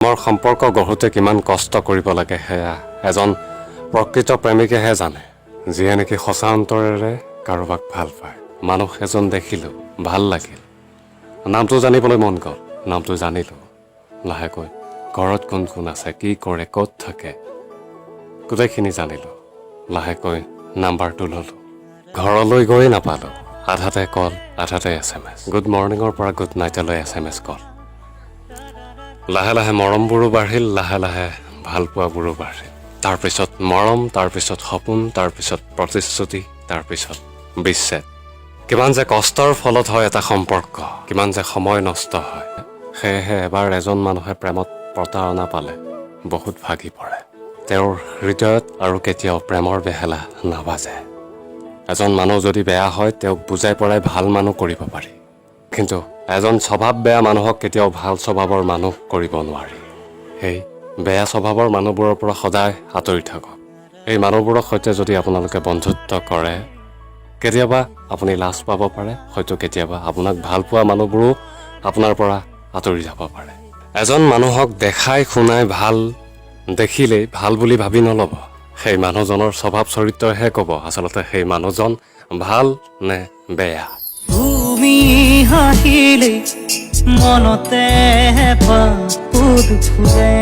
মোৰ সম্পৰ্ক গঢ়োতে কিমান কষ্ট কৰিব লাগে সেয়া এজন প্ৰকৃত প্ৰেমিকেহে জানে, যিয়ে নেকি সঁচা অন্তৰেৰে কাৰোবাক ভাল পায়। মানুহ এজন দেখিলোঁ, ভাল লাগিল, নামটো জানিবলৈ মন গ'ল, নামটো জানিলোঁ। লাহেকৈ ঘৰত কোন কোন আছে, কি কৰে, ক'ত থাকে, গোটেইখিনি জানিলোঁ। লাহেকৈ নাম্বাৰটো ল'লোঁ। ঘৰলৈ গৈ নাপালোঁ। আধাতে কল, আধাতে SMS। গুড মৰ্ণিঙৰ পৰা গুড নাইটলৈ SMS কল। লাহে লাহে মৰমবোৰো বাঢ়িল, লাহে লাহে ভালপোৱাবোৰো বাঢ়িল। তাৰপিছত মৰম, তাৰপিছত সপোন, তাৰপিছত প্ৰতিশ্ৰুতি, তাৰপিছত বিচ্ছেদ। কিমান যে কষ্টৰ ফলত হয় এটা সম্পৰ্ক, কিমান যে সময় নষ্ট হয়। সেয়েহে এবাৰ এজন মানুহে প্ৰেমত প্ৰতাৰণা পালে বহুত ভাগি পৰে। তেওঁৰ হৃদয়ত আৰু কেতিয়াও প্ৰেমৰ বেহেলা নাবাজে। এজন মানুহ যদি বেয়া হয় তেওঁক বুজাই পৰাই ভাল মানুহ কৰিব পাৰি, কিন্তু এজন স্বভাৱ বেয়া মানুহক কেতিয়াও ভাল স্বভাৱৰ মানুহ কৰিব নোৱাৰি। সেই বেয়া স্বভাৱৰ মানুহবোৰৰ পৰা সদায় আঁতৰি থাকক। এই মানুহবোৰৰ সৈতে যদি আপোনালোকে বন্ধুত্ব কৰে, কেতিয়াবা আপুনি লাজ পাব পাৰে, হয়তো কেতিয়াবা আপোনাক ভাল পোৱা মানুহবোৰো আপোনাৰ পৰা আঁতৰি যাব পাৰে। এজন মানুহক দেখাই শুনাই ভাল দেখিলেই ভাল বুলি ভাবি নল'ব। সেই মানুহজনৰ স্বভাৱ চৰিত্ৰহে ক'ব আচলতে সেই মানুহজন ভাল নে বেয়া। তুমি হাঁহিলে মনতে পাখুৰ ফুৰে।